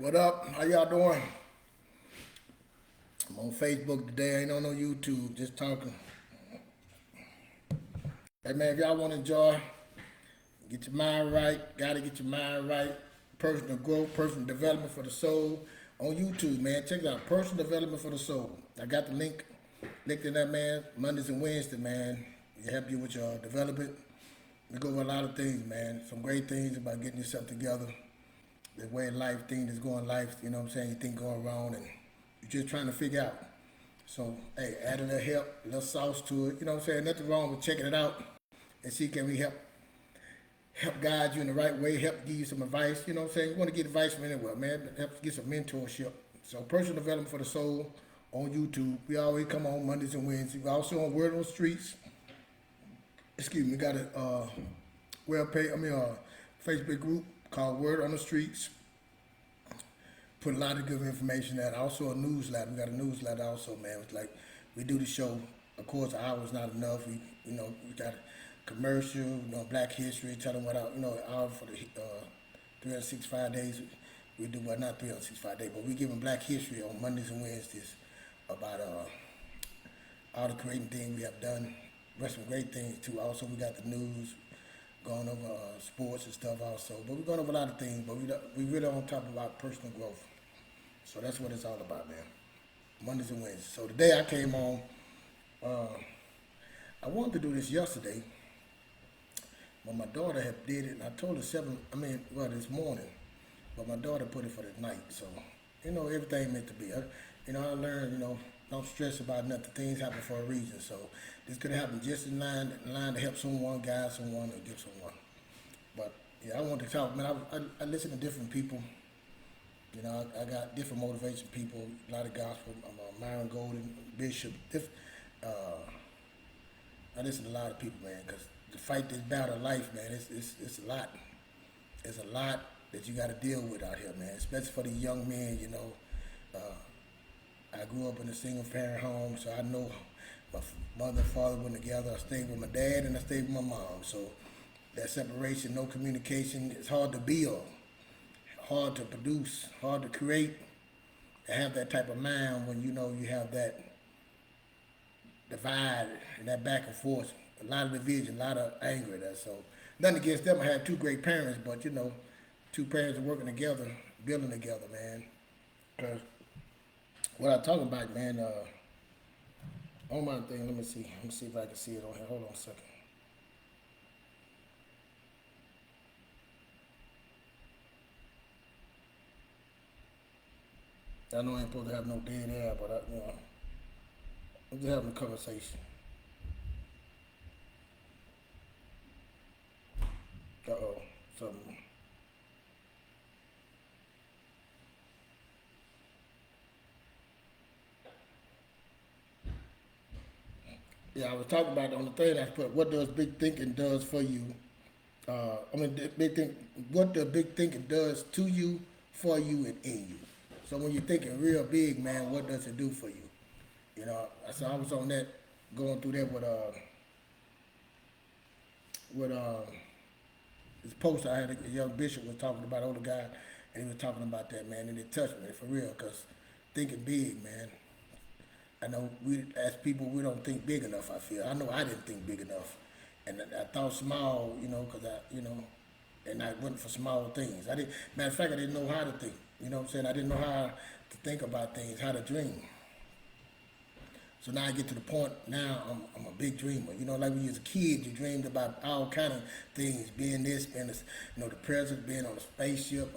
What up? How y'all doing? I'm on Facebook today. I ain't on no YouTube. Just talking. Hey man, if y'all want to enjoy, get your mind right. Gotta get your mind right. Personal growth, personal development for the soul on YouTube, man. Check it out. Personal development for the soul. I got the link linked in that, man. Mondays and Wednesdays, man. It help you with your development. We go over a lot of things, man. Some great things about getting yourself together. The way life thing is going life, you know what I'm saying? You think going wrong and you're just trying to figure out. So, hey, add a little help, a little sauce to it. You know what I'm saying? Nothing wrong with checking it out and see can we help guide you in the right way, help give you some advice. You know what I'm saying? You want to get advice from anywhere, man. Help get some mentorship. So, personal development for the soul on YouTube. We always come on Mondays and Wednesdays. We also on Word on the Streets. Excuse me, we got a web page. Facebook group called Word on the Streets. Put a lot of good information there. Also a newsletter. We got a newsletter also, man. It's like we do the show. Of course, an hour's not enough. We got a commercial, Black History, tell them what out, an hour for the 365 days. We do well, not 365 days, but we give them Black History on Mondays and Wednesdays about all the creating things we have done. There's some great things too. Also, we got the news, going over sports and stuff also. But we're going over a lot of things, but we really on top about personal growth. So that's what it's all about, man. Mondays and Wednesdays. So today I came on. I wanted to do this yesterday, but my daughter had did it, and I told her this morning, but my daughter put it for the night. So, everything meant to be. I learned, don't stress about nothing. Things happen for a reason. So this could happen just in line to help someone, guide someone, or give someone. But yeah, I want to talk, man. I listen to different people. I got different motivation people, a lot of gospel. I'm Myron Golden, Bishop. I listen to a lot of people, man, because to fight this battle of life, man, it's a lot. It's a lot that you got to deal with out here, man, especially for the young men, I grew up in a single parent home, so I know my mother and father were together. I stayed with my dad and I stayed with my mom. So that separation, no communication, it's hard to build, hard to produce, hard to create, and have that type of mind when you have that divide and that back and forth, a lot of division, a lot of anger there. So nothing against them. I had two great parents, but two parents working together, building together, man. 'Cause what I talk about, man, on my thing, let me see if I can see it on here. Hold on a second. I know I ain't supposed to have no dead air, but I'm just having a conversation. Uh-oh, something. Yeah, I was talking about on the thing I put, what does big thinking does for you? What the big thinking does to you, for you, and in you. So when you're thinking real big, man, what does it do for you? So I was on that, going through that with this post I had. A young bishop was talking about, older guy, and he was talking about that, man, and it touched me for real, cause thinking big, man. I know we, as people, we don't think big enough. I feel. I know I didn't think big enough, and I thought small. Because and I went for small things. I didn't. Matter of fact, I didn't know how to think. You know what I'm saying? I didn't know how to think about things, how to dream. So now I get to the point. Now I'm a big dreamer. Like when you was a kid, you dreamed about all kind of things, being this, being this, the president, being on a spaceship.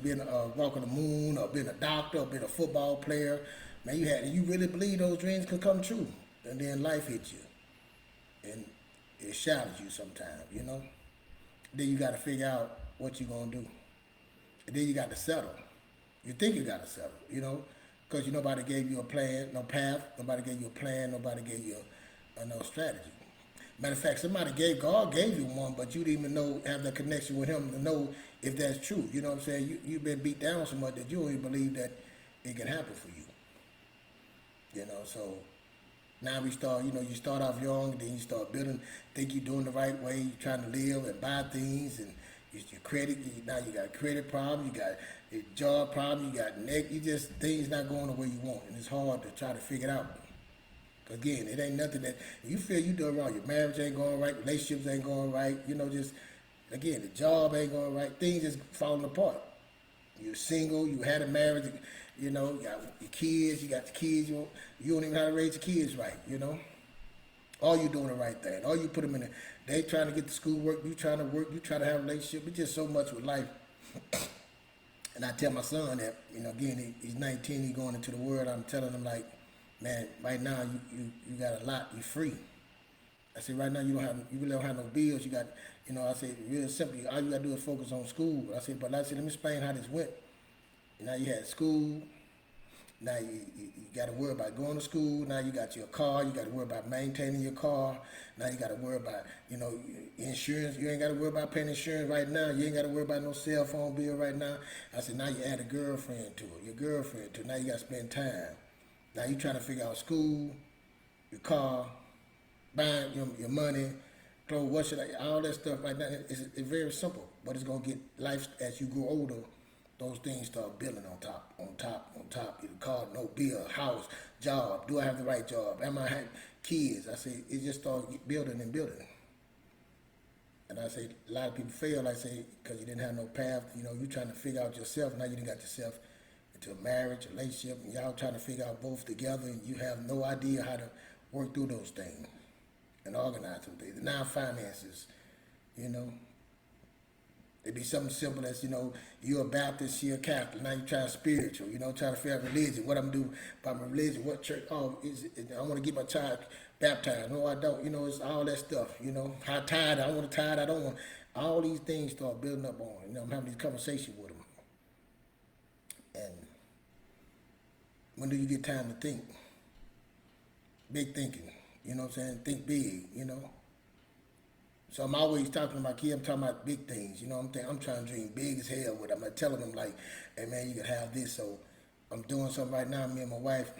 Being walking the moon, or being a doctor, or being a football player. Man, you really believe those dreams could come true, and then life hits you, and it shatters you sometimes. Then you got to figure out what you're gonna do, and then you got to settle. You think you got to settle, because nobody gave you a plan, no path. Nobody gave you a plan. Nobody gave you no strategy. Matter of fact, God gave you one, but you didn't even have that connection with Him to know if that's true. You know what I'm saying? You've been beat down so much that you don't even believe that it can happen for you. So now we start, you start off young, then you start building, think you're doing the right way, you're trying to live and buy things, and, It's your credit. Now you got credit problem. You got a job problem. You got you just things not going the way you want, and it's hard to try to figure it out. Again, it ain't nothing that you feel you doing wrong. Your marriage ain't going right. Relationships ain't going right. Just again, the job ain't going right. Things just falling apart. You're single. You had a marriage. You got your kids. You got the kids. You don't even know how to raise your kids right. All you doing the right thing. All you put them in. They trying to get the school work. You trying to work. You trying to have a relationship. It's just so much with life. And I tell my son that again he's 19. He's going into the world. I'm telling him like, man, right now you got a lot. You're free. I said right now you really don't have no bills. You got I said real simple. All you got to do is focus on school. I said let me explain how this went. Now you had school. Now you got to worry about going to school. Now you got your car. You got to worry about maintaining your car. Now you got to worry about insurance. You ain't got to worry about paying insurance right now. You ain't got to worry about no cell phone bill right now. I said now you add a girlfriend to it. Your girlfriend to it. Now you got to spend time. Now you trying to figure out school, your car, buying your money, clothes. What should all that stuff right now? It's very simple, but it's gonna get life as you grow older. Those things start building on top, on top, on top. You car, no bill, house, job. Do I have the right job? Am I have kids? I say it just start building and building. And I say a lot of people fail. I say because you didn't have no path. You trying to figure out yourself. Now you done got yourself into a marriage, a relationship, and y'all trying to figure out both together, and you have no idea how to work through those things and organize them things. Now finances, it be something simple as, you're a Baptist, you're a Catholic, now you're trying spiritual, trying to figure out religion, what I'm doing about my religion, what church, I want to get my child baptized, no I don't, it's all that stuff, how tired, I want to tithe, I don't want, all these things start building up on, I'm having these conversations with them. And when do you get time to think? Big thinking, what I'm saying? Think big, So I'm always talking to my kids. I'm talking about big things. I'm trying to dream big as hell with them. I'm telling them like, hey man, you can have this. So I'm doing something right now, me and my wife.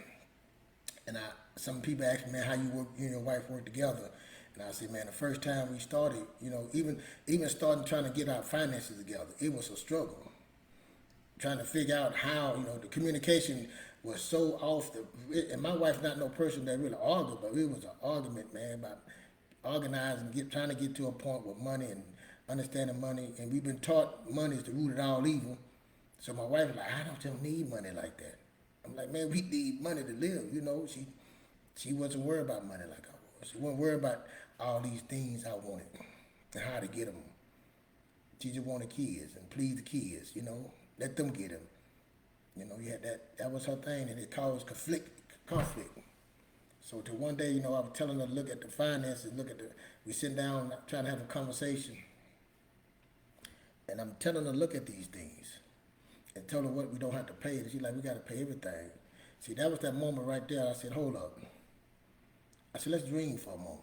And some people ask me, man, how you and your wife work together? And I said, man, the first time we started, even starting trying to get our finances together, it was a struggle. Trying to figure out how, the communication was so off. And my wife's not no person that really argued, but it was an argument, man, about organizing, trying to get to a point with money and understanding money. And we've been taught money is the root of all evil. So my wife was like, I don't need money like that. I'm like, man, we need money to live. She wasn't worried about money like I was. She wasn't worried about all these things I wanted and how to get them. She just wanted kids and please the kids, let them get them. You had that was her thing, and it caused conflict. So till one day, I was telling her to look at the finances, we sit down trying to have a conversation. And I'm telling her to look at these things and tell her what we don't have to pay. And she's like, we got to pay everything. See, that was that moment right there. I said, hold up. I said, let's dream for a moment.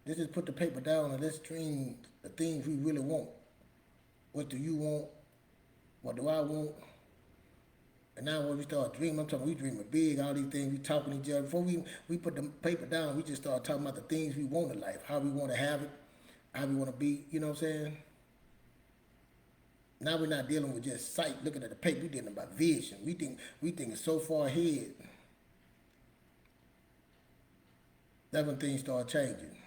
Let's just put the paper down and let's dream the things we really want. What do you want? What do I want? And now when we start dreaming, I'm talking, we dreaming big, all these things, we talking to each other. Before we put the paper down, we just start talking about the things we want in life, how we want to have it, how we want to be, you know what I'm saying? Now we're not dealing with just sight, looking at the paper, we're dealing about vision. We think so far ahead. That's when things start changing.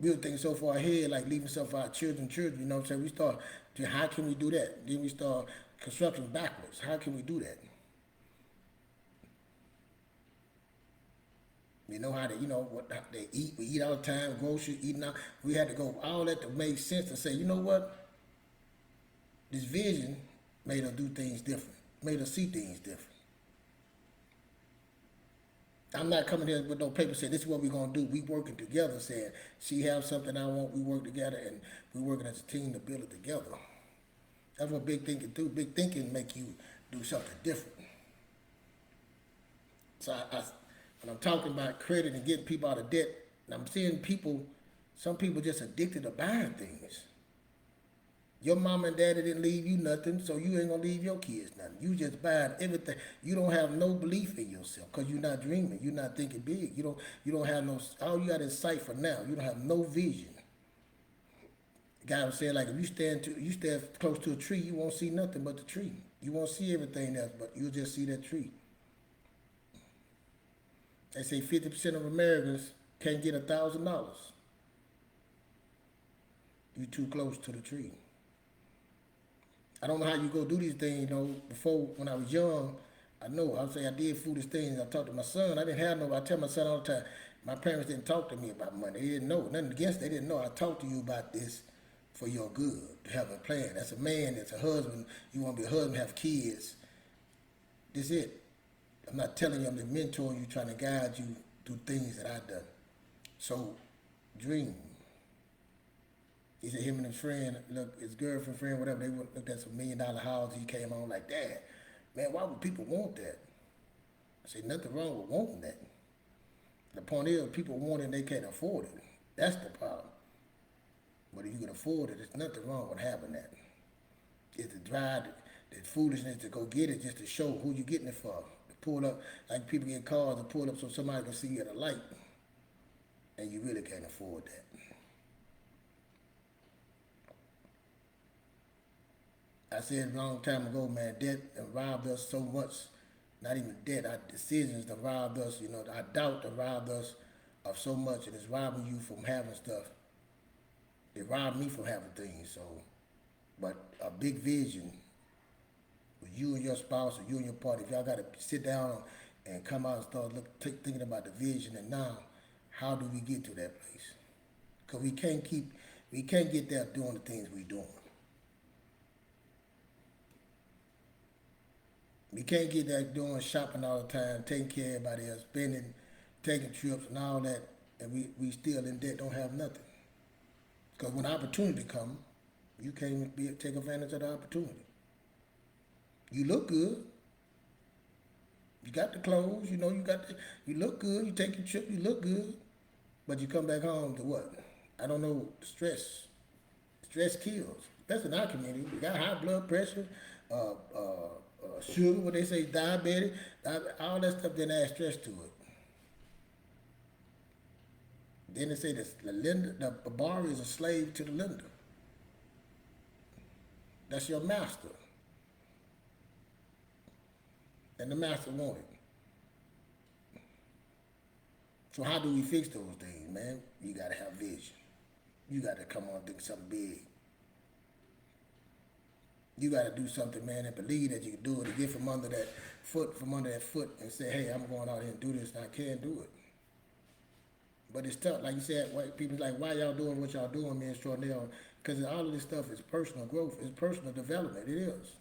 We were thinking so far ahead, like leaving stuff for our children, you know what I'm saying? We start, how can we do that? Then we start construction backwards. How can we do that? We know how to, what they eat. We eat all the time, groceries, eating out. We had to go all that to make sense to say, you know what? This vision made us do things different, made us see things different. I'm not coming here with no paper saying this is what we're going to do. We working together saying she have something I want, we work together, and we working as a team to build it together. That's what big thinking do. Big thinking make you do something different. So when I'm talking about credit and getting people out of debt, I'm seeing some people just addicted to buying things. Your mom and daddy didn't leave you nothing, so you ain't gonna leave your kids nothing. You just buying everything. You don't have no belief in yourself because you're not dreaming. You're not thinking big. You don't have no. All you got is sight for now. You don't have no vision. The guy was saying like if you stand close to a tree, you won't see nothing but the tree. You won't see everything else, but you'll just see that tree. They say 50% of Americans can't get $1,000. You too close to the tree. I don't know how you go do these things, you know. Before, when I was young, I know, I would say I did foolish things. I talked to my son. I didn't have no, I tell my son all the time, my parents didn't talk to me about money. They didn't know, nothing against, they didn't know. I talked to you about this for your good, to have a plan. That's a man, that's a husband. You want to be a husband, have kids. This is it. I'm not telling you I'm the mentor you, trying to guide you through things that I've done. So, dream. He said him and his friend, look, his girlfriend, friend, whatever, they looked at some $1 million house. He came on like, Dad, man, why would people want that? I said, nothing wrong with wanting that. The point is, people want it and they can't afford it. That's the problem. But if you can afford it, there's nothing wrong with having that. It's the drive, the foolishness to go get it just to show who you're getting it for. To pull up, like people get cars to pull up so somebody can see you at a light. And you really can't afford that. I said a long time ago, man, debt robbed us so much. Not even debt, our decisions that robbed us, you know, our doubt that robbed us of so much, and it's robbing you from having stuff. It robbed me from having things, so. But a big vision with you and your spouse or you and your partner, if y'all got to sit down and come out and start thinking about the vision, and now, how do we get to that place? Because we can't get there doing the things we're doing. We can't get that doing shopping all the time, taking care of everybody else, spending, taking trips and all that, and we still in debt, don't have nothing. Because when opportunity comes, you can't take advantage of the opportunity. You look good. You got the clothes, you know, you look good, you take your trip, you look good. But you come back home to what? I don't know, stress. Stress kills. Especially in our community. We got high blood pressure, sugar, what they say, diabetic, all that stuff, then add stress to it. Then they say the lender, the borrower is a slave to the lender. That's your master. And the master want it. So how do we fix those things, man? You gotta have vision. You gotta come on and think something big. You gotta do something, man, and believe that you can do it, and get from under that foot, and say, hey, I'm going out here and do this, and I can do it. But it's tough. Like you said, people like, why y'all doing what y'all doing, man, extraordinary? Because all of this stuff is personal growth. It's personal development. It is.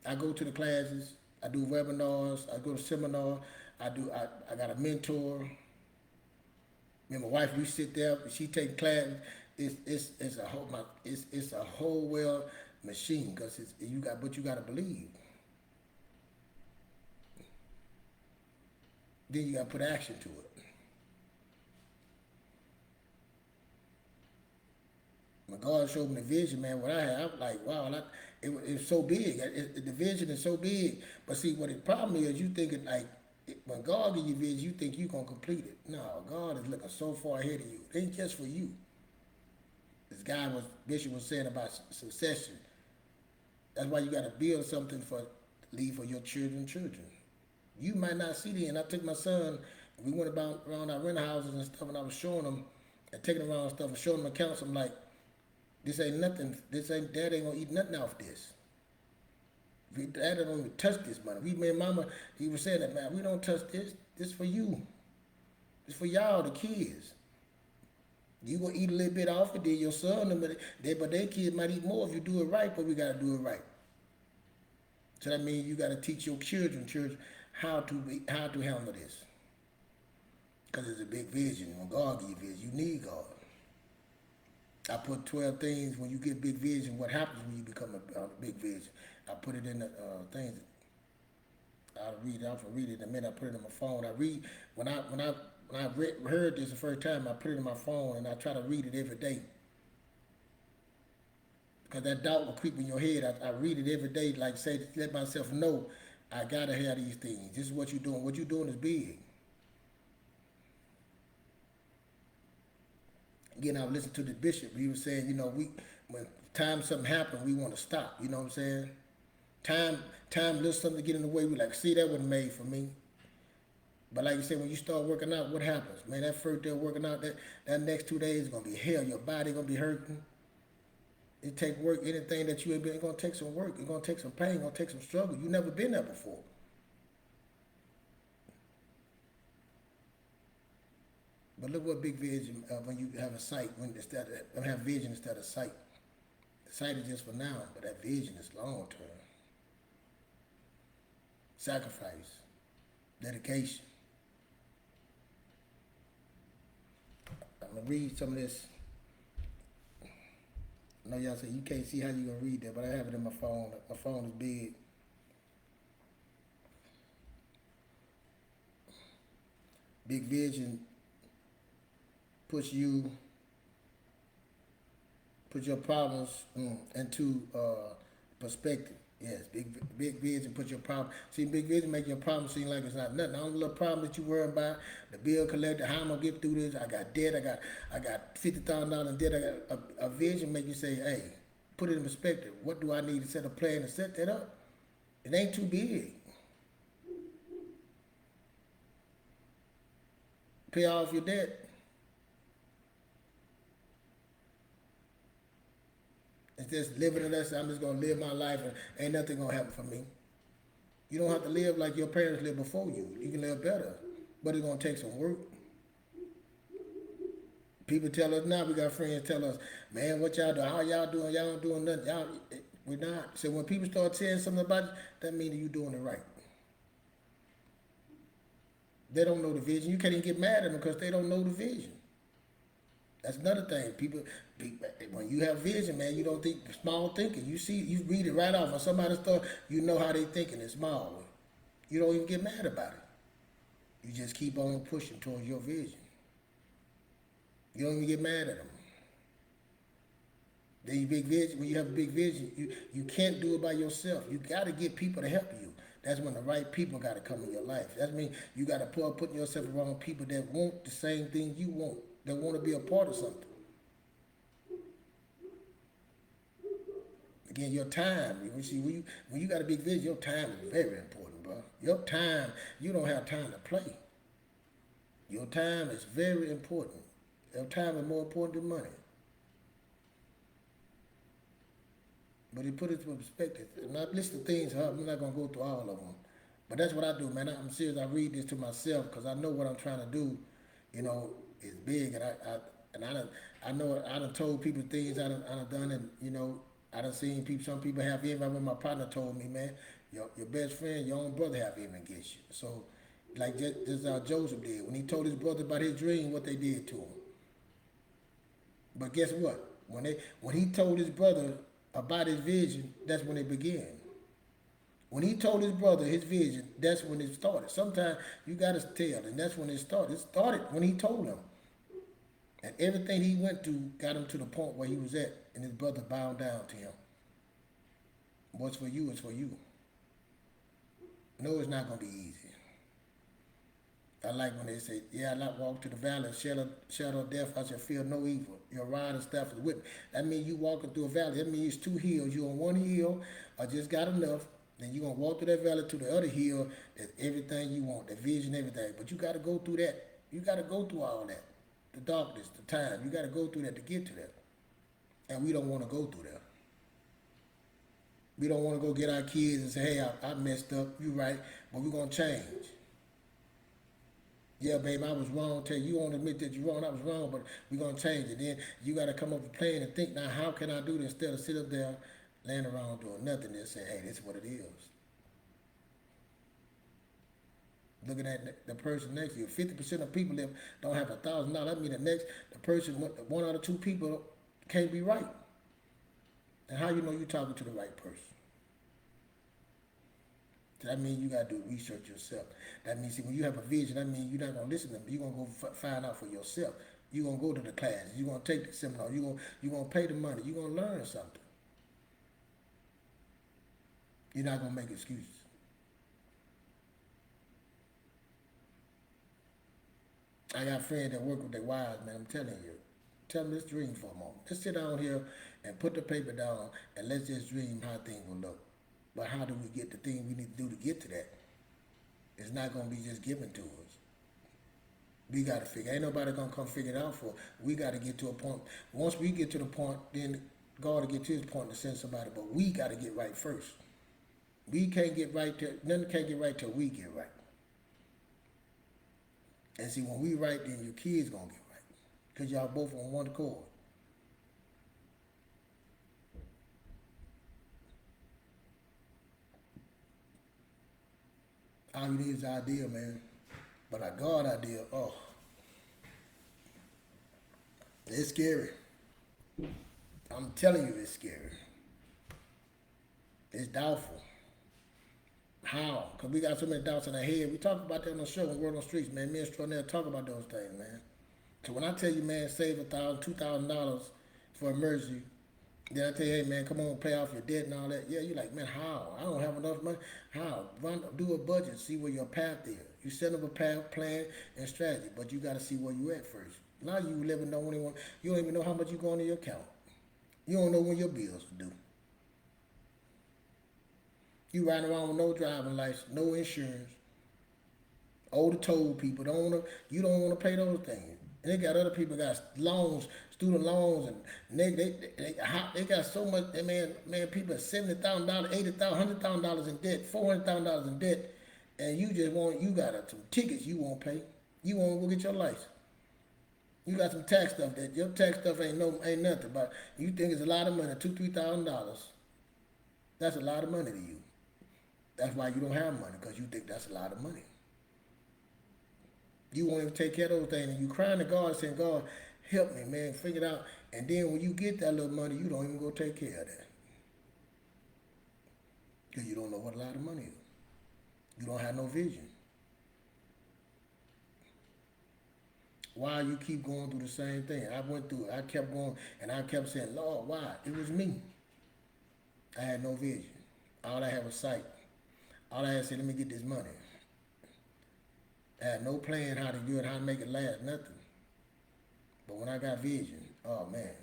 I go to the classes. I do webinars. I go to seminars. I got a mentor. Me and my wife, we sit there. She take classes. It's a whole well machine, because you got to believe. Then you got to put action to it. When God showed me the vision, man, what I had, I was like, wow, it's so big. The vision is so big. But see, what the problem is, you thinking like, when God gives you vision, you think you're going to complete it. No, God is looking so far ahead of you. It ain't just for you. This guy Bishop was saying about succession. That's why you got to build something leave for your children. You might not see the end. I took my son, and we went around our rent houses and stuff, and I was showing him, and taking him around stuff, and showing him accounts. I'm like, this ain't nothing. Dad ain't gonna eat nothing off this. Dad don't even touch this money. We made mama, he was saying that, man, we don't touch this. This for you. This for y'all, the kids. You gonna eat a little bit off it, then your son, but their kids might eat more if you do it right, but we gotta do it right. So that means you gotta teach your children, how to handle this. Because it's a big vision. When God gives you vision, you need God. I put 12 things when you get big vision. What happens when you become a big vision? I put it in the things. I'll read it in a minute. I put it in my phone. I read when I heard this the first time. I put it in my phone and I try to read it every day. Because that doubt will creep in your head. I read it every day, like say, let myself know I gotta have these things. This is what you're doing. What you're doing is big. Again, I was listening to the bishop. He was saying, when time something happened, we want to stop. You know what I'm saying? Time, time, little something to get in the way. We like, see, that wasn't made for me. But like you said, when you start working out, what happens? Man, that first day of working out, that next 2 days is gonna be hell. Your body gonna be hurting. It take work. Anything that you ain't been, it's gonna take some work. It's gonna take some pain. It's gonna take some struggle. You never been there before. But look what big vision when you have a sight, when instead of have vision instead of sight. The sight is just for now, but that vision is long term. Sacrifice, dedication. I'm gonna read some of this. I know y'all say you can't see how you gonna read that, but I have it in my phone. My phone is big. Big vision puts you put your problems into perspective. Yes, big vision put your problem. See, big vision make your problem seem like it's not nothing. The only little problem that you worry about, the bill collector, how I'm gonna get through this. I got debt. I got $50,000 in debt. I got a vision make you say, hey, put it in perspective. What do I need to set a plan to set that up? It ain't too big. Pay off your debt. It's just living in that. I'm just gonna live my life and ain't nothing gonna happen for me. You don't have to live like your parents lived before you. You can live better, but it's gonna take some work. People tell us now. We got friends tell us, "Man, what y'all doing? How y'all doing? Y'all not doing nothing. Y'all, we're not." So when people start saying something about you, that means you doing it right. They don't know the vision. You can't even get mad at them because they don't know the vision. That's another thing. When you have vision, man, you don't think small thinking. You see, you read it right off. When somebody start, you know how they thinking. It's small. You don't even get mad about it. You just keep on pushing towards your vision. You don't even get mad at them. Then you big vision. When you have a big vision, you can't do it by yourself. You got to get people to help you. That's when the right people got to come in your life. That means you got to put yourself around people that want the same thing you want. That want to be a part of something. Again, your time. You see, when you got a big vision, your time is very important, bro. Your time, you don't have time to play. Your time is very important. Your time is more important than money. But he put it into perspective. And I list the things, I'm not going to go through all of them. But that's what I do, man. I'm serious. I read this to myself because I know what I'm trying to do, is big. And I know I done told people things I done done, and, I done seen people, some people have envy. When my partner told me, man, your best friend, your own brother have envy against you. So, like just how Joseph did. When he told his brother about his dream, what they did to him. But guess what? When he told his brother about his vision, that's when it began. When he told his brother his vision, that's when it started. Sometimes you got to tell, and that's when it started. It started when he told him. And everything he went through got him to the point where he was at, and his brother bowed down to him. What's for you is for you. No, it's not going to be easy. I like when they say, yeah, I not walk to the valley of shadow of death, I shall fear no evil. Your rod and staff is with me. That means you walking through a valley. That means it's two hills. You on one hill, I just got enough. Then you're going to walk through that valley to the other hill. That's everything you want, the vision, everything. But you got to go through that. You got to go through all that. The darkness, the time. You got to go through that to get to that. And we don't want to go through that. We don't want to go get our kids and say, hey, I messed up. You right. But we're going to change. Yeah, babe, I was wrong. Tell you won't admit that you're wrong. I was wrong, but we're going to change it. Then you got to come up with a plan and think, now, how can I do this instead of sit up there laying around doing nothing and say, hey, this is what it is. Looking at the person next to you. 50% of people that don't have $1,000. That means the person, one out of two people can't be right. And how you know you're talking to the right person? That means you got to do research yourself. That means, see, when you have a vision, that means you're not going to listen to them. You're going to go find out for yourself. You're going to go to the classes. You're going to take the seminar. You're going to pay the money. You're going to learn something. You're not going to make excuses. I got friends that work with their wives, man. I'm telling tell them let's dream for a moment. Let's sit down here and put the paper down and let's just dream how things will look. But how do we get the thing we need to do to get to that? It's not gonna be just given to us. We gotta figure. Ain't nobody gonna come figure it out for us. We gotta get to a point. Once we get to the point, then God will get to His point to send somebody. But we gotta get right first. We can't get right till nothing can't get right till we get right. And see, when we right, then your kids gonna get right, cause y'all both on one accord. All you need is an idea, man. But a God idea, oh, it's scary. I'm telling you, it's scary. It's doubtful. How? Because we got so many doubts in our head. We talk about that on the show on Word on the Streets, man. Me and Stronell talk about those things, man. So when I tell you, man, save $1,000, $2,000 for emergency, then I tell you, hey, man, come on, pay off your debt and all that. Yeah, you're like, man, how? I don't have enough money. How? Do a budget, see where your path is. You set up a path, plan, and strategy, but you got to see where you at first. Now you living the only one. You don't even know how much you go into your account. You don't know when your bills are due. You riding around with no driving license, no insurance. Older told people you don't want to pay those things. And they got other people got loans, student loans, and they got so much. Man, people are $70,000, $80,000, $100,000 in debt, $400,000 in debt, and you got some tickets you won't pay. You won't go get your license. You got some tax stuff that your tax stuff ain't nothing, but you think it's a lot of money, $2,000, $3,000. That's a lot of money to you. That's why you don't have money, because you think that's a lot of money. You won't even take care of those things, and you crying to God saying, God, help me, man, figure it out. And then when you get that little money, you don't even go take care of that. Because you don't know what a lot of money is. You don't have no vision. Why you keep going through the same thing? I went through it. I kept going, and I kept saying, Lord, why? It was me. I had no vision. All I had was sight. All I had to say, let me get this money. I had no plan how to do it, how to make it last, nothing. But when I got vision, oh man.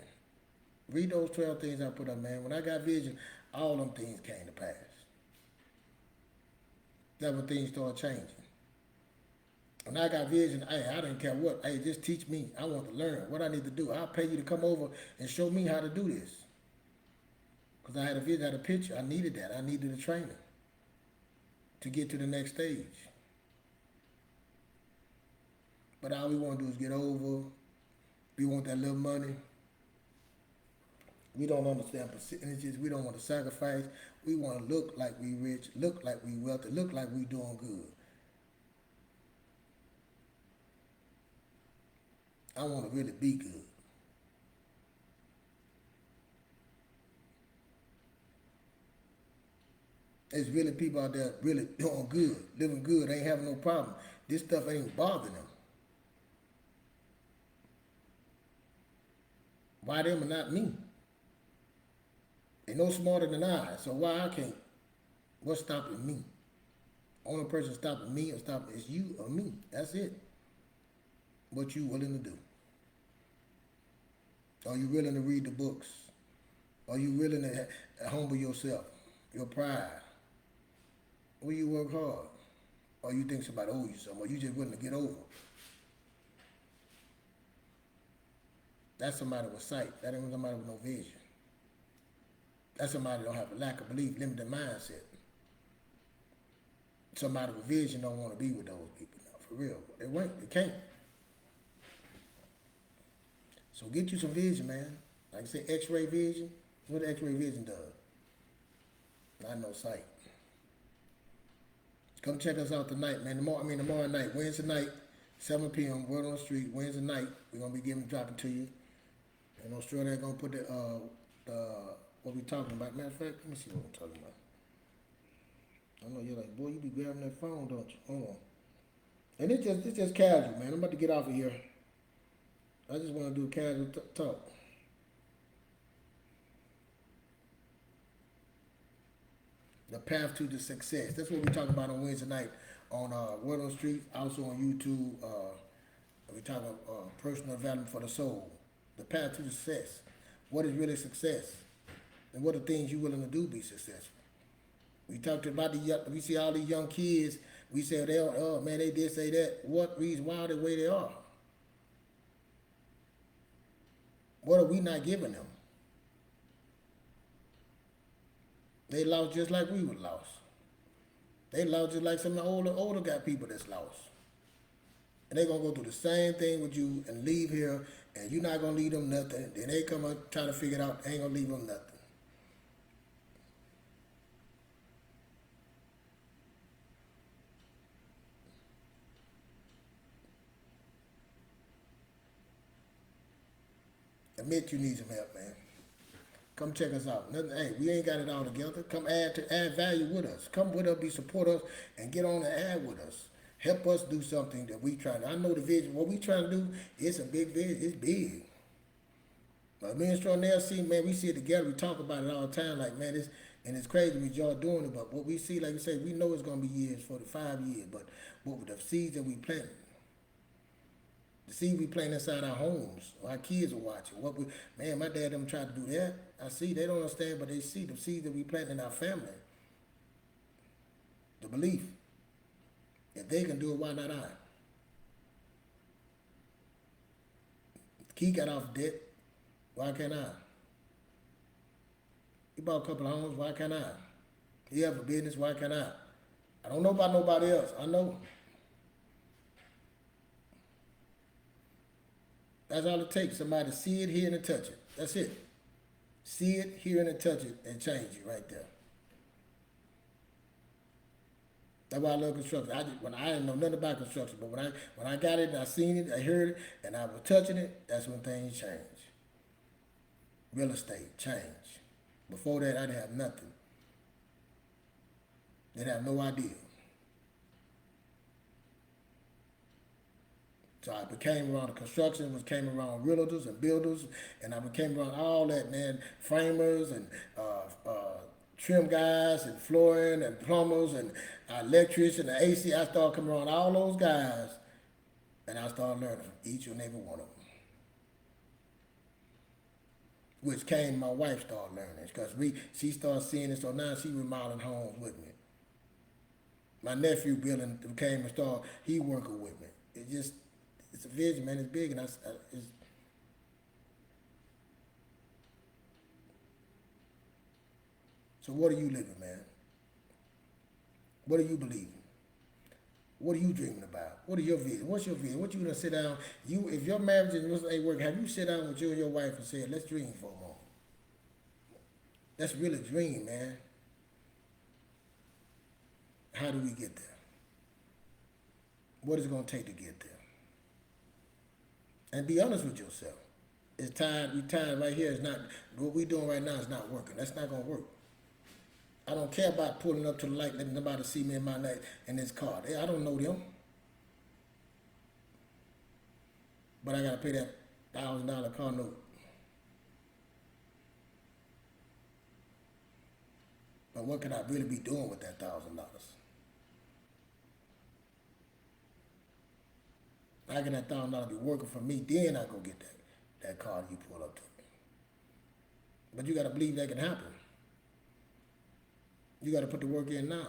Read those 12 things I put up, man. When I got vision, all them things came to pass. That's when things started changing. When I got vision, hey, I didn't care what. Hey, just teach me. I want to learn what I need to do. I'll pay you to come over and show me how to do this. Because I had a vision, I had a picture. I needed that. I needed a training to get to the next stage. But all we want to do is get over. We want that little money. We don't understand percentages. We don't want to sacrifice. We want to look like we rich, look like we wealthy, look like we doing good. I want to really be good. There's really people out there really doing good, living good, ain't having no problem. This stuff ain't bothering them. Why them and not me? They no smarter than I, so why I can't? What's stopping me? Only person stopping me or stopping is you or me. That's it. What you willing to do? Are you willing to read the books? Are you willing to humble yourself, your pride? Will you work hard? Or you think somebody owes you something, or you just willing to get over? That's somebody with sight. That ain't somebody with no vision. That's somebody that don't have a lack of belief, limited mindset. Somebody with vision don't want to be with those people now, for real. They won't, they can't. So get you some vision, man. Like I say, X-ray vision. What X-ray vision does? Not no sight. Come check us out tonight, man. Tomorrow night, Wednesday night, 7 p.m. Word on the Street, Wednesday night. We're gonna be dropping to you. And Australia gonna put the what we talking about. Matter of fact, let me see what I'm talking about. I know you're like, boy, you be grabbing that phone, don't you? Hold on. And it's just casual, man. I'm about to get off of here. I just want to do a casual talk. The path to the success. That's what we're talking about on Wednesday night on Word on the Street, also on YouTube. We're talking about personal development for the soul. the path to success. What is really success? And what are things you're willing to do to be successful? We talked about we see all these young kids, we say, oh man, they did say that. What reason, why are they the way they are? What are we not giving them? They lost just like we were lost. They lost just like some of the older got people that's lost. And they're going to go through the same thing with you and leave here, and you're not going to leave them nothing. Then they come up trying to figure it out, ain't going to leave them nothing. Admit you need some help, man. Come check us out. Nothing, hey, we ain't got it all together. Come add value with us. Come with us, support us, and get on and add with us. Help us do something that we trying to. I know the vision. What we trying to do, it's a big vision. It's big. But me and Stronell see, man, we see it together. We talk about it all the time. Like, man, it's crazy we y'all doing it. But what we see, like we say, we know it's gonna be years, 45 years. But what the seeds that we planted. The seed we plant inside our homes, our kids are watching. My dad them tried to do that. I see they don't understand, but they see the seeds that we plant in our family. The belief. If they can do it, why not I? Key got off debt, why can't I? He bought a couple of homes, why can't I? He have a business, why can't I? I don't know about nobody else, I know. That's all it takes, somebody to see it, hear it, and touch it. That's it. See it, hear it, and touch it, and change it right there. That's why I love construction. I didn't know nothing about construction, but when I got it, and I seen it, I heard it, and I was touching it, that's when things change. Real estate, change. Before that, I didn't have nothing. Didn't have no idea. So I became around the construction, came around realtors and builders, and I became around all that, man, framers and trim guys and flooring and plumbers and electricians and AC. I started coming around all those guys, and I started learning from each and every one of them. Which came, my wife started learning, because she started seeing it, so now she remodeling homes with me. My nephew building came and started, he working with me. It's a vision, man. It's big, and so what are you living, man? What are you believing? What are you dreaming about? What are your vision? What's your vision? What you gonna sit down? If your marriage ain't working, have you sit down with you and your wife and said, let's dream for a moment? Let's really dream, man. How do we get there? What is it gonna take to get there? And be honest with yourself. We tired right here. It's not, what we doing right now is not working. That's not gonna work. I don't care about pulling up to the light, letting nobody see me in my light in this car. I don't know them. But I gotta pay that $1,000 car note. But what can I really be doing with that $1,000? How can that $1,000 be working for me? Then I go get that car you pull up to me. But you gotta believe that can happen. You gotta put the work in now.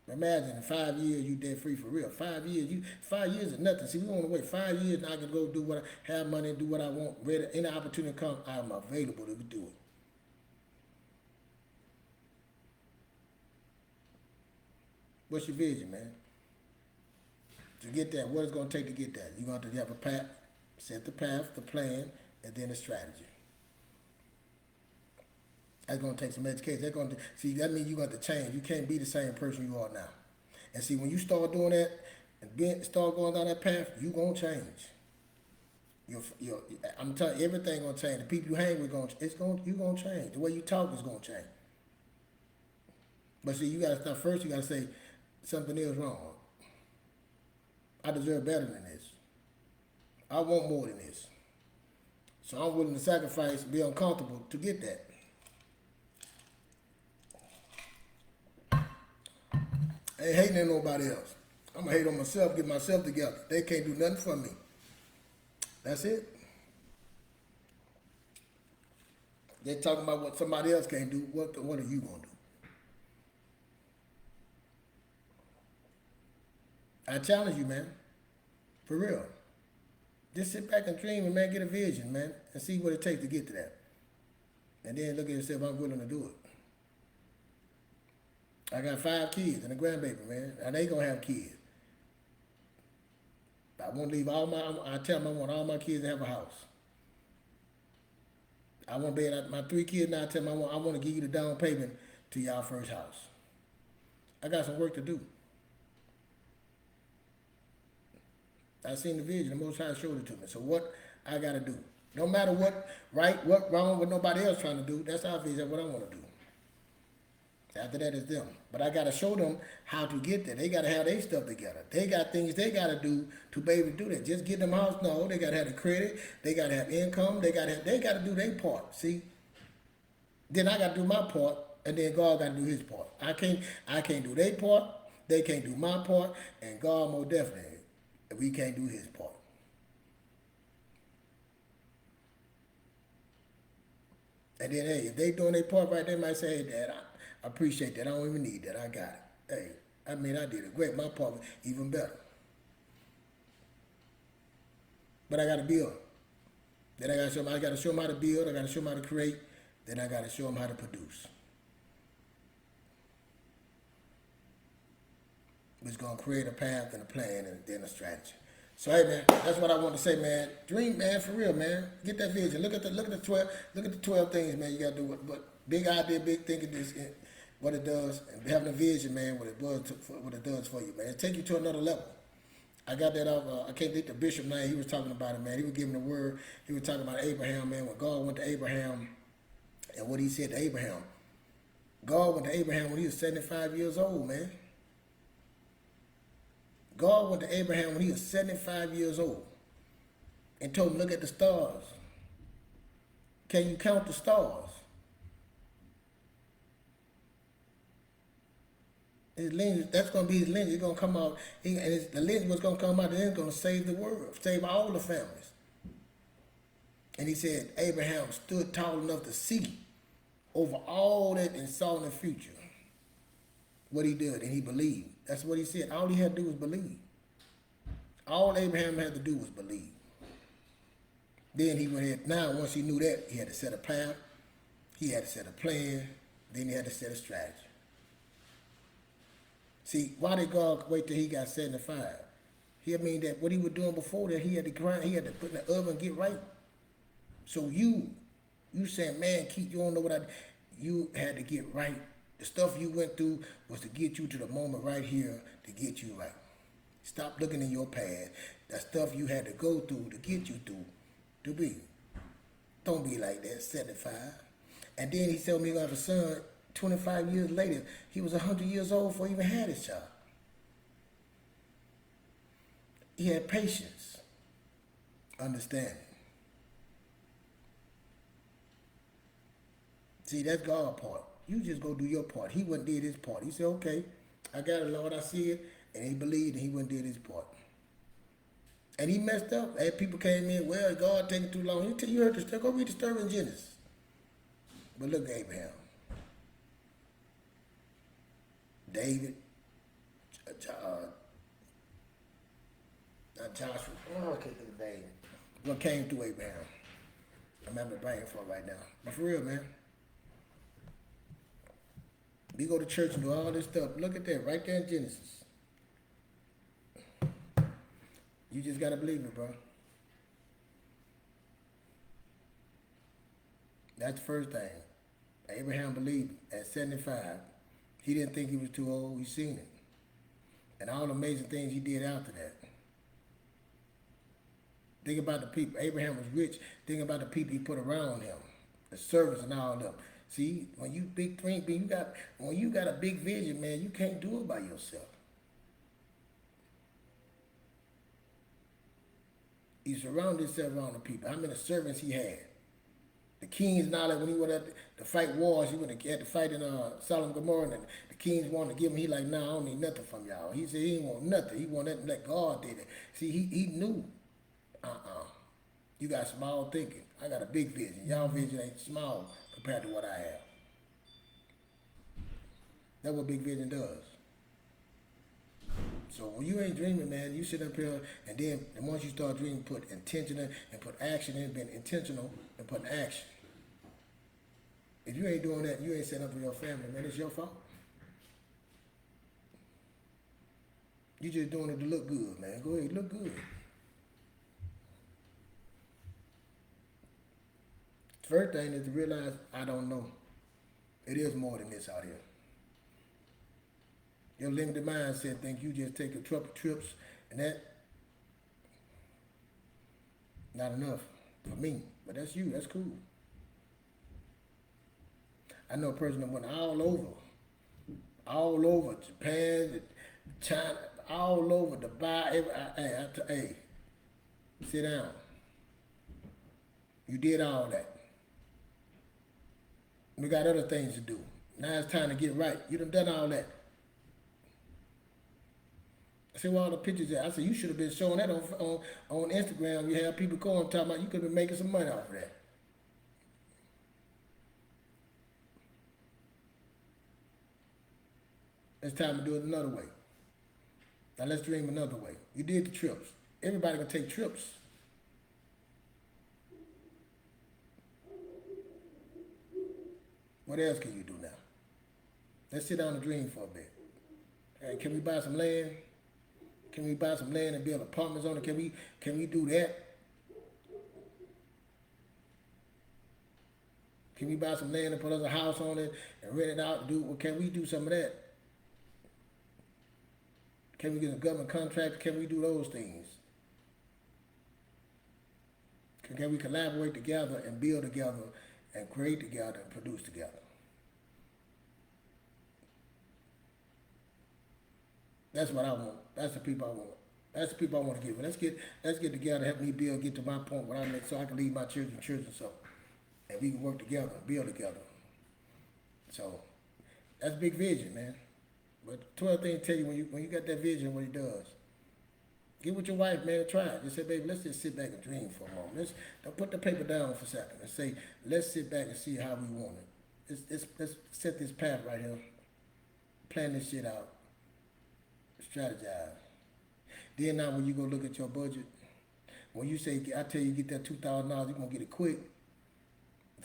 Imagine in 5 years you debt free for real. 5 years, 5 years is nothing. See, we want to wait 5 years and I can go do what I have money and do what I want. Any opportunity comes, I'm available to do it. What's your vision, man? To get that, what it's going to take to get that? You're going to have a path, set the path, the plan, and then a strategy. That's going to take some education. That means you're going to have to change. You can't be the same person you are now. And see, when you start doing that and start going down that path, you're going to change. I'm telling you, everything going to change. The people you hang with, you're going to change. The way you talk is going to change. But see, you got to start first, you got to say, something is wrong. I deserve better than this. I want more than this. So I'm willing to sacrifice and be uncomfortable to get that. I ain't hating on nobody else. I'm going to hate on myself, get myself together. They can't do nothing for me. That's it. They're talking about what somebody else can't do. What are you gonna do? I challenge you, man. For real. Just sit back and dream and, man, get a vision, man, and see what it takes to get to that. And then look at yourself, I'm willing to do it. I got 5 kids and a grandbaby, man, and they gonna have kids. I won't leave I tell them I want all my kids to have a house. I want my 3 kids now, I tell them I want to give you the down payment to y'all first house. I got some work to do. I seen the vision, the Most High showed it to me. So what I gotta do. No matter what right, what wrong, what nobody else trying to do, that's our vision, what I want to do. After that is them. But I gotta show them how to get there. They gotta have their stuff together. They got things they gotta do to be able to do that. Just get them house, no, they gotta have the credit, they gotta have income, they gotta do their part. See? Then I gotta do my part, and then God gotta do his part. I can't do their part, they can't do my part, and God more definitely, we can't do his part. And then, hey, if they doing their part right, they might say, hey, Dad, I appreciate that. I don't even need that. I got it. Hey, I did it great. My part was even better. But I got to build. Then I got to show them how to build. I got to show them how to create. Then I got to show them how to produce. It's going to create a path and a plan and then a strategy. So hey man, that's what I want to say, man. Dream, man, for real, man. Get that vision. Look at the 12 things, man. You got to do what big idea, big thinking, this what it does, and having a vision, man. What it does for you, man. It take you to another level. I got that off. I can't think the bishop name. He was talking about it, man. He was giving the word. He was talking about Abraham, man. When God went to Abraham, and what he said to Abraham. God went to Abraham when he was 75 years old, man. God went to Abraham when he was 75 years old and told him, look at the stars. Can you count the stars? His lineage, that's going to be his lineage. It's going to come out, the lineage was going to come out, and it's going to save the world, save all the families. And he said, Abraham stood tall enough to see over all that and saw in the future what he did, and he believed. That's what he said. All he had to do was believe. All Abraham had to do was believe. Then he went ahead. Now, once he knew that, he had to set a path. He had to set a plan. Then he had to set a strategy. See, why did God wait till he got 75? He mean that what he was doing before that, he had to grind, he had to put in the oven and get right. So you saying, man, you don't know what you had to get right. The stuff you went through was to get you to the moment right here to get you right. Stop looking in your past. That stuff you had to go through to get you through to be. Don't be like that, 75. And then he told me he got a son 25 years later. He was 100 years old before he even had his child. He had patience, understanding. See, that's God's part. You just go do your part. He went and did his part. He said, okay, I got it, Lord, I see it. And he believed and he went and did his part. And he messed up. And people came in, well, God taking too long. You heard the story. Go read the story in Genesis. But look at Abraham. David, Joshua. Oh, I can't think of David. What came through Abraham? I'm having a brain for it right now. But for real, man. We go to church and do all this stuff. Look at that, right there in Genesis. You just got to believe it, bro. That's the first thing. Abraham believed at 75. He didn't think he was too old. He seen it. And all the amazing things he did after that. Think about the people. Abraham was rich. Think about the people he put around him. The servants and all of them. See, when you when you got a big vision, man, you can't do it by yourself. He surrounded himself around the people. How many servants he had? The kings and all that, when he went to fight wars, he went to had to fight in Sodom and Gomorrah, and the kings wanted to give him, he like, nah, I don't need nothing from y'all. He said he didn't want nothing. He wanted to let God did it. See, he knew, you got small thinking. I got a big vision. Y'all vision ain't small, compared to what I have. That's what big vision does. So when you ain't dreaming, man, you sit up here and then once you start dreaming, put intention in and put action in, being intentional and put action. If you ain't doing that, you ain't setting up for your family, man. It's your fault. You just doing it to look good, man. Go ahead, look good. First thing is to realize I don't know. It is more than this out here. Your limited mindset think you just take a couple trips and that not enough for me. But that's you, that's cool. I know a person that went all over Japan, China, all over Dubai. Hey, sit down. You did all that. We got other things to do. Now it's time to get right. You done all that. I see where all the pictures at. I said, you should have been showing that on Instagram. You have people going talking about you could have been making some money off of that. It's time to do it another way. Now let's dream another way. You did the trips. Everybody can take trips. What else can you do now? Let's sit down and dream for a bit. Hey, can we buy some land? Can we buy some land and build apartments on it? Can we do that? Can we buy some land and put us a house on it and rent it out? Can we do some of that? Can we get a government contract? Can we do those things? Can we collaborate together and build together and create together and produce together? That's what I want. That's the people I want. That's the people I want to get with. Let's get together, help me build, get to my point where I make so I can leave my children so and we can work together, build together. So that's big vision, man. But 12 things tell you when you got that vision, what it does. Get with your wife, man, and try it. Just say, baby, let's just sit back and dream for a moment. Don't put the paper down for a second and say, let's sit back and see how we want it. Let's set this path right here. Plan this shit out. Strategize. Then now when you go look at your budget, when you say, I tell you get that $2,000, you're going to get it quick.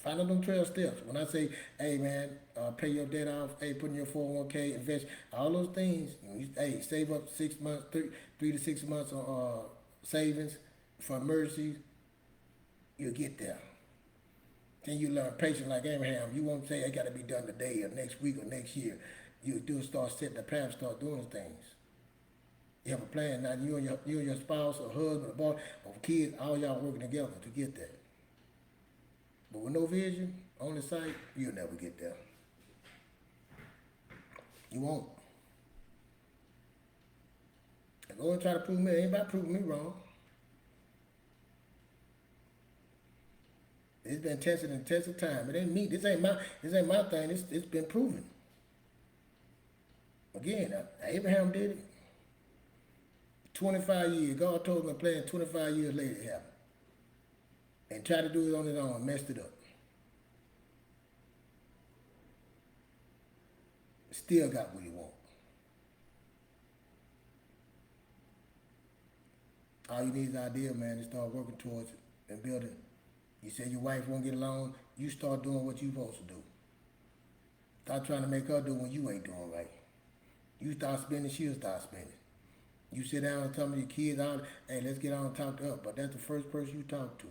Find out them 12 steps. When I say, hey man, pay your debt off, hey, put in your 401k, invest, all those things, hey, save up 6 months, 3 to 6 months on savings for emergencies, you'll get there. Then you learn patience like Abraham. You won't say, it got to be done today or next week or next year. You do start setting the plan, start doing things. You have a plan. Now you and your spouse or husband or boy or kids, all y'all working together to get there. But with no vision, only sight, you'll never get there. You won't. And go and try to prove me. Ain't about proving me wrong. It's been tested and tested time. It ain't me. This ain't my thing. It's been proven. Again, Abraham did it. 25 years. God told him to plan. 25 years later it happened. And tried to do it on his own, messed it up. Still got what he want. All you need is an idea, man, to start working towards it and building. You say your wife won't get along, you start doing what you're supposed to do. Stop trying to make her do when you ain't doing right. You start spending, she'll start spending. You sit down and tell me your kids out, hey, let's get on and talk to her, but that's the first person you talk to.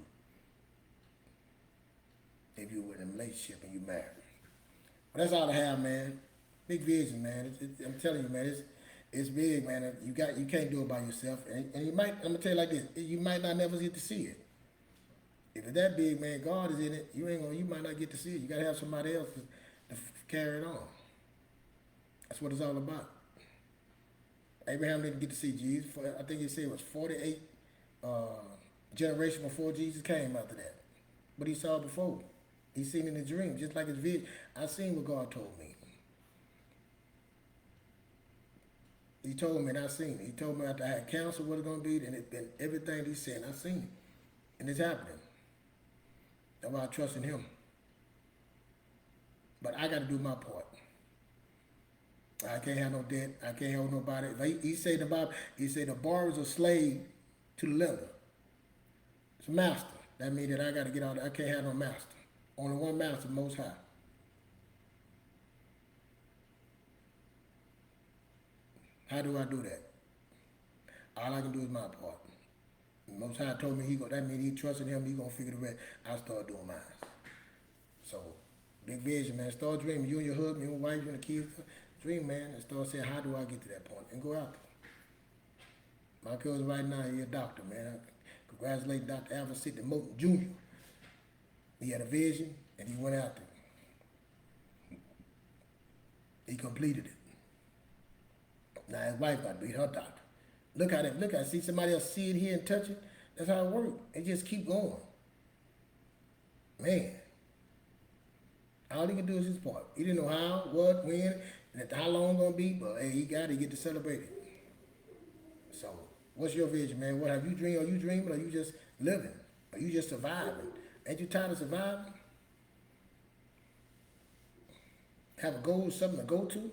If you're in a relationship and you're married. But that's all I have, man. Big vision, man. I'm telling you, man, it's big, man. You can't do it by yourself. And you might, I'm gonna tell you like this, you might not never get to see it. If it's that big, man, God is in it, you might not get to see it. You gotta have somebody else to carry it on. That's what it's all about. Abraham didn't get to see Jesus. I think he said it was 48 generations before Jesus came after that. But he saw it before. He seen it in a dream, just like his vision. I seen what God told me. He told me and I seen it. He told me after I had counsel what it's going to be, and everything he said, I seen it. And it's happening. That's why I trust in him. But I got to do my part. I can't have no debt. I can't help nobody. He say the Bible, he say the borrower is a slave to the lender. It's a master. That means that I got to get out. I can't have no master. Only one master, Most High. How do I do that? All I can do is my part. Most High told me that means he trusted him. He gonna figure the rest. I start doing mine. So, big vision, man. Start dreaming. You and your husband, your wife, and the kids. Dream, man, and start saying, how do I get to that point? And go out there. My cousin right now, he's a doctor, man. I congratulate Dr. Alvin Sidney Moulton Jr. He had a vision, and he went out there. He completed it. Now his wife got to be her doctor. Look at see somebody else see it here and touch it. That's how it works. It just keep going. Man. All he can do is his part. He didn't know how, what, when, and how long it's gonna be, but hey, he got to get to celebrate it. So, what's your vision, man? What have you dreamed? Are you dreaming or are you just living? Are you just surviving? Ain't you tired of surviving? Have a goal, something to go to?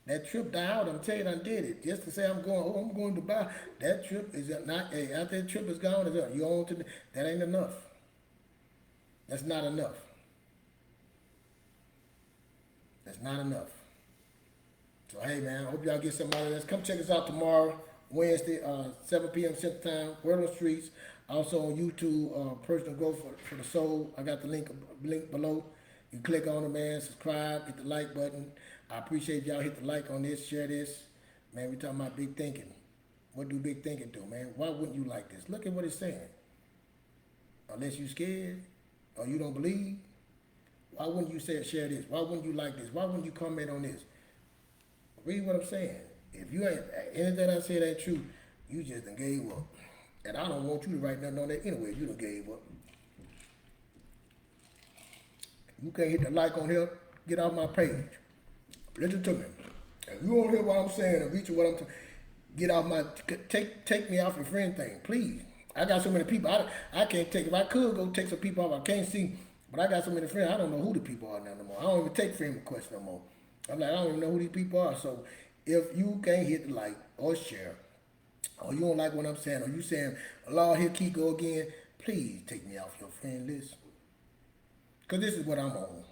That trip die out, I'm telling you, I did it. Just to say I'm going to Dubai. That trip is not, hey, after that trip is gone, you on to, that ain't enough. That's not enough. That's not enough. So hey man, I hope y'all get somebody out of this. Come check us out tomorrow, Wednesday, 7 p.m. Central Time, Word on the Streets. Also on YouTube, Personal Growth for the Soul. I got the link below. You click on it, man, subscribe, hit the like button. I appreciate y'all hit the like on this, share this. Man, we talking about big thinking. What do big thinking do, man? Why wouldn't you like this? Look at what it's saying. Unless you scared or you don't believe, why wouldn't you say share this? Why wouldn't you like this? Why wouldn't you comment on this? Read what I'm saying. If you ain't anything I said ain't true, you just done gave up. And I don't want you to write nothing on that anyway. You done gave up. You can't hit the like on here, get off my page. Listen to me. If you don't hear what I'm saying and reach what I'm saying, get off my, take me off your friend thing, please. I got so many people, I can't take, if I could go take some people off, I can't see, but I got so many friends, I don't know who the people are now no more. I don't even take friend requests no more. I'm like, I don't even know who these people are. So if you can't hit the like or share, or you don't like what I'm saying, or you saying, Lord, here keep go again, please take me off your friend list. Because this is what I'm on.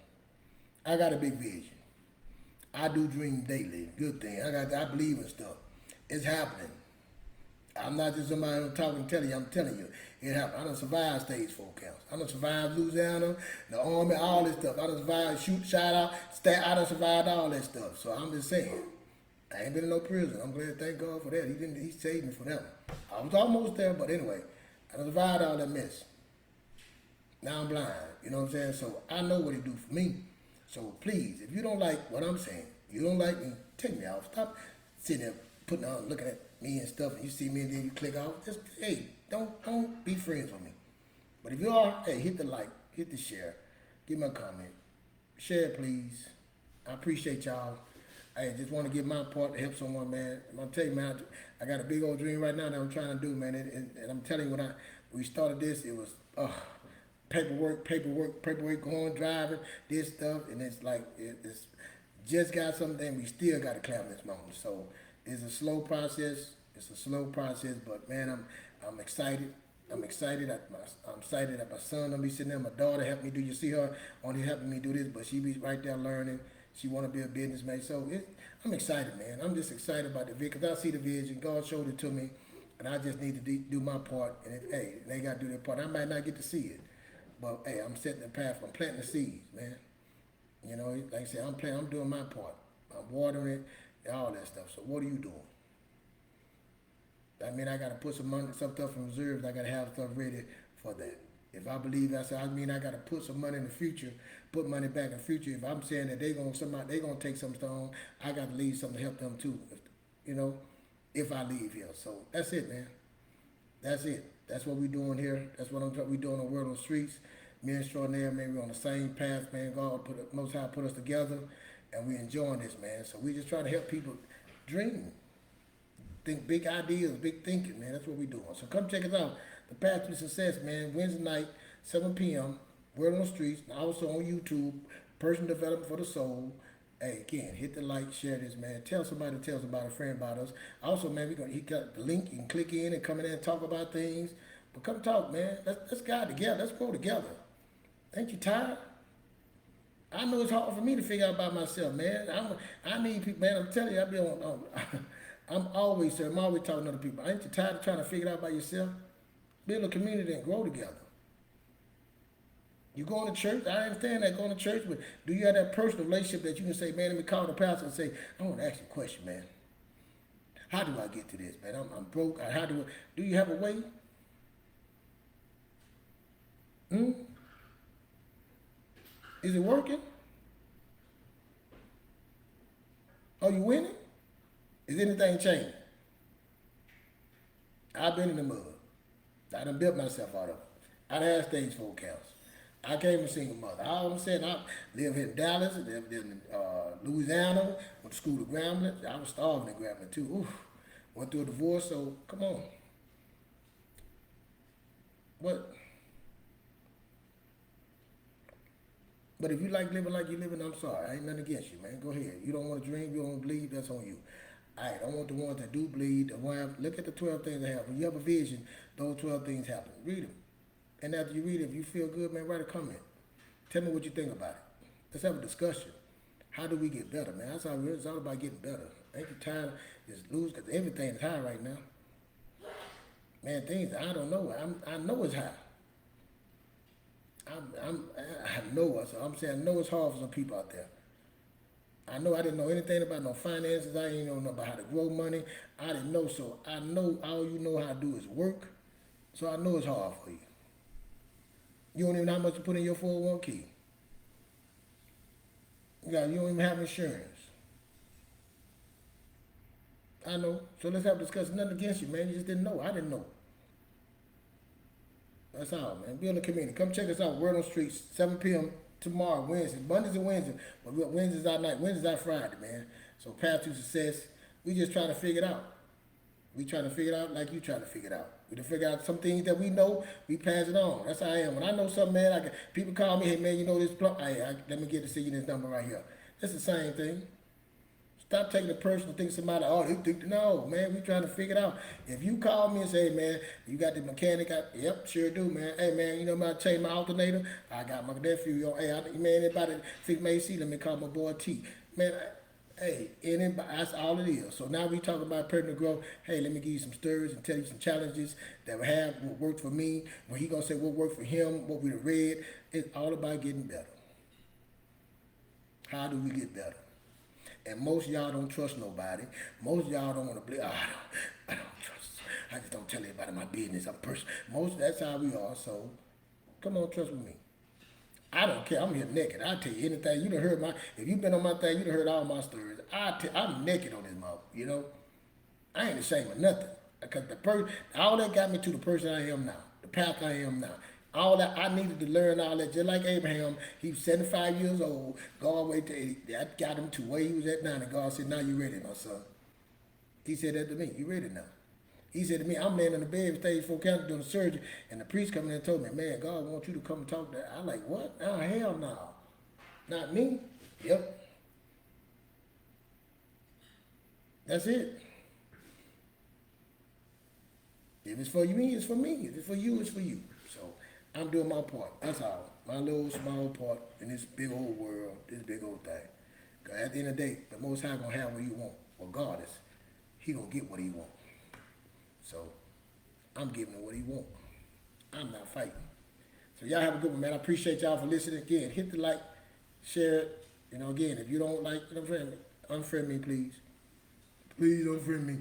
I got a big vision. I do dream daily. Good thing. I believe in stuff. It's happening. I'm not just somebody who's talking and telling you. I'm telling you. It happened. I done survived stage 4 counts. I done survived Louisiana, the Army, all this stuff. I done survived shot out, I done survived all that stuff. So I'm just saying. I ain't been in no prison. I'm glad, thank God for that. He saved me from that one. I was almost there, but anyway, I done survived all that mess. Now I'm blind. You know what I'm saying? So I know what he do for me. So please, if you don't like what I'm saying, you don't like me, take me out. Stop sitting there putting on, looking at me and stuff, and you see me and then you click off. Just, hey, don't be friends with me. But if you are, hey, hit the like, hit the share, give me a comment. Share, please. I appreciate y'all. I just want to give my part to help someone, man. I'm going to tell you, man, I got a big old dream right now that I'm trying to do, man. And I'm telling you, when we started this, it was, paperwork, going, driving, this stuff, and it's like, it's just got something, we still got to climb this mountain. So it's a slow process. It's a slow process, but man, I'm excited. I'm excited that my son will be sitting there. My daughter helped me do. You see her only helping me do this, but she be right there learning. She want to be a businessman. So I'm excited, man. I'm just excited about the vision because I see the vision. God showed it to me, and I just need to do my part. And they got to do their part. I might not get to see it, but hey, I'm setting the path. I'm planting the seeds, man. You know, like I said, I'm doing my part. I'm watering it, all that stuff. So what are you doing? I mean, I got to put some money, some stuff in reserves. I got to have stuff ready for that. If I believe that, I mean, I got to put some money in the future, put money back in the future. If I'm saying that they're gonna take some stone, I got to leave something to help them too. If I leave here. So that's it, man. That's it. That's what we're doing here. That's what we doing on Word on the Streets. Me and Extraordinaire, man, we're on the same path, man. God Most High put us together, and we enjoying this, man. So we just trying to help people dream. Think big ideas, big thinking, man. That's what we're doing. So come check us out. The Path to Success, man. Wednesday night, 7 p.m. Word on the Streets. And also on YouTube, Personal development for the soul. Hey, again, hit the like, share this, man. Tell somebody, a friend about us. Also, man, he got the link. You can click in and come in and talk about things. But come talk, man. Let's guide together. Let's grow together. Ain't you tired? I know it's hard for me to figure out about myself, man. I need people, man. I'm telling you, I be on. I'm always, sir. I'm always talking to other people. Ain't you tired of trying to figure it out by yourself? Build a community and grow together. You going to church? I understand that going to church, but do you have that personal relationship that you can say, man, let me call the pastor and say, I want to ask you a question, man. How do I get to this, man? I'm broke. Do you have a way? Hmm? Is it working? Are you winning? Is anything changing? I've been in the mud. I done built myself out of it. I done had stage 4 cancer. I came from a single mother. All I'm saying, I live here in Dallas, lived in Louisiana, went to school to Grambling. I was starving in Grambling too. Oof. Went through a divorce, so come on. But if you like living like you living, I'm sorry. I ain't nothing against you, man. Go ahead. You don't want to drink, you don't want to bleed, that's on you. I don't want the ones that do bleed. Look at the 12 things that happen. When you have a vision, those 12 things happen. Read them. And after you read it, if you feel good, man, write a comment. Tell me what you think about it. Let's have a discussion. How do we get better, man? That's all it's all about getting better. Ain't you tired of just lose? Because everything is high right now. Man, things, I don't know. I know it's high. I know. So I'm saying I know it's hard for some people out there. I know I didn't know anything about no finances. I didn't know about how to grow money. I didn't know. So I know all you know how to do is work. So I know it's hard for you. You don't even know how much to put in your 401k. You don't even have insurance. I know. So let's have a discussion. Nothing against you, man. You just didn't know. I didn't know. That's all, man. Build a community. Come check us out. Word on Streets, 7 p.m. tomorrow, Wednesday. Mondays and Wednesdays. But Wednesday's our night. Wednesday's our Friday, man. So path to success. We just trying to figure it out. We trying to figure it out like you trying to figure it out. We to figure out some things that we know, we pass it on. That's how I am. When I know something, man, people call me, hey, man, you know this plump. Let me get to see you this number right here. That's the same thing. Stop taking it personal, think somebody, they think, no, man, we trying to figure it out. If you call me and say, hey, man, you got the mechanic, yep, sure do, man. Hey, man, you know about change my alternator? I got my nephew, man, anybody fix my AC, let me call my boy T. Man, anybody, that's all it is. So now we talk about personal growth. Hey, let me give you some stories and tell you some challenges that we have, what worked for me, when he gonna say what worked for him, what we read. It's all about getting better. How do we get better? And most of y'all don't trust nobody. Most of y'all don't want to believe. I don't trust. I just don't tell everybody my business. I'm personal. That's how we are. So, come on, trust with me. I don't care. I'm here naked. I'll tell you anything. You done heard if you've been on my thing, you done heard all my stories. I'm naked on this mouth, you know. I ain't ashamed of nothing. Because all that got me to the person I am now. The path I am now. All that I needed to learn all that, just like Abraham, he was 75 years old, God waited to 80. That got him to where he was at now, and God said, now you ready, my son. He said that to me, you ready now. He said to me, I'm laying in the bed, stage 4 cancer, doing the surgery, and the priest come in and told me, man, God wants you to come and talk to that. I'm like, what? Oh, hell no. Not me. Yep. That's it. If it's for me, it's for me. If it's for you, it's for you. So I'm doing my part. That's all. My little small part in this big old world, this big old thing. Because at the end of the day, the Most High going to have what he want. Regardless, he going to get what he want. So I'm giving him what he want. I'm not fighting. So y'all have a good one, man. I appreciate y'all for listening. Again, hit the like, share it. Again, if you don't like, unfriend me, please. Please unfriend me.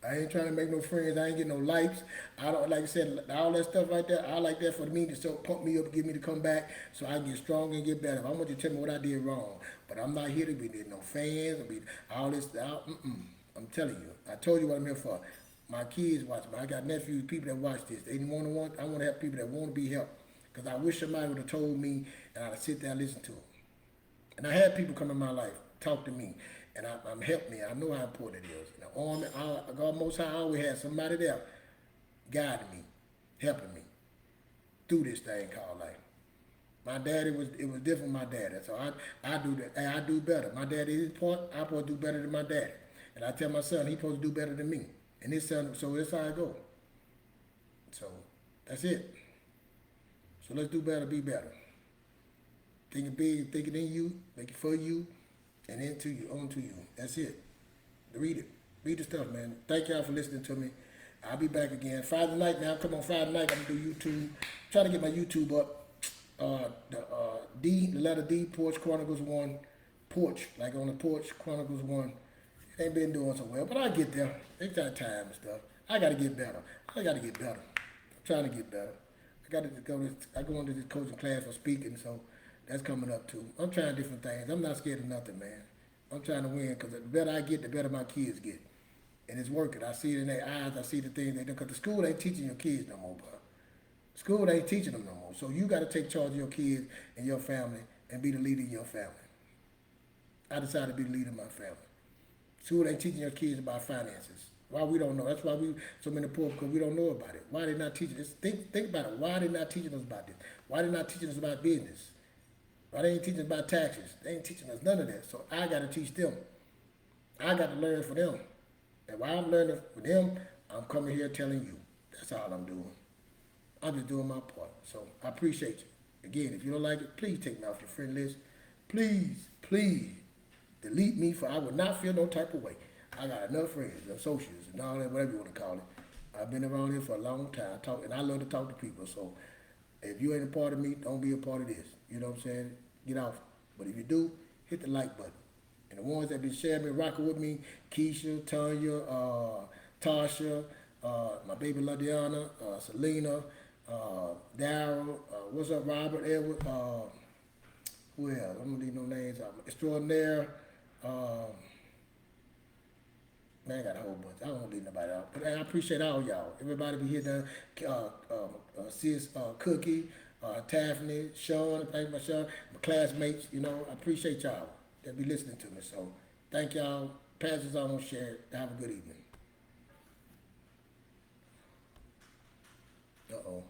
I ain't trying to make no friends. I ain't getting no likes. I don't, like I said, all that stuff right there. I like that for me to pump me up, get me to come back so I can get stronger and get better. I want you to tell me what I did wrong. But I'm not here to be no fans or be all this. I'm telling you. I told you what I'm here for. My kids watch me. I got nephews, people that watch this. They want. I want to have people that want to be helped. Because I wish somebody would have told me and I'd sit there and listen to them. And I had people come in my life, talk to me. And I'm helping me. I know how important it is. God Most High always had somebody there guiding me, helping me through this thing called life. My daddy was it was different. My daddy, so I do that. And I do better. My daddy his part. I supposed to do better than my daddy, and I tell my son he supposed to do better than me. And his son, so that's how I go. So that's it. So let's do better, be better. Think it big, think it in you, make it for you, and into you, onto you. That's it. Read it. Read the stuff, man. Thank y'all for listening to me. I'll be back again. Friday night now. Come on, Friday night. I'm gonna do YouTube. Trying to get my YouTube up. The letter D, Porch Chronicles 1. Porch, like on the porch, Chronicles 1. It ain't been doing so well, but I get there. It's that time and stuff. I gotta get better. I gotta get better. I'm trying to get better. I go into this coaching class for speaking, so that's coming up too. I'm trying different things. I'm not scared of nothing, man. I'm trying to win because the better I get, the better my kids get. And it's working. I see it in their eyes. I see the things they do. Because the school ain't teaching your kids no more, bro. School ain't teaching them no more. So you got to take charge of your kids and your family and be the leader in your family. I decided to be the leader of my family. School ain't teaching your kids about finances. Why we don't know? That's why we so many poor because we don't know about it. Why they not teaching us? Think about it. Why they not teaching us about this? Why they not teaching us about business? Why they ain't teaching us about taxes? They ain't teaching us none of that. So I got to teach them. I got to learn from them. And while I'm learning from them, I'm coming here telling you. That's all I'm doing. I'm just doing my part. So I appreciate you. Again, if you don't like it, please take me off your friend list. Please, please delete me for I would not feel no type of way. I got enough friends, associates, and all that, whatever you want to call it. I've been around here for a long time, and I love to talk to people. So if you ain't a part of me, don't be a part of this. You know what I'm saying? Get off. But if you do, hit the like button. And the ones that been sharing me, rocking with me, Keisha, Tanya, Tasha, my baby Ladiana, Selena, Daryl, what's up, Robert, Edward, who else? I don't need no names. Extraordinaire. Man, I got a whole bunch. I don't leave nobody out. But I appreciate all y'all. Everybody be here now. Sis, Cookie, Taffany, Sean, thank my Sean, my classmates, you know, I appreciate y'all that be listening to me. So thank y'all. Pass this on, share it. Have a good evening. Uh-oh.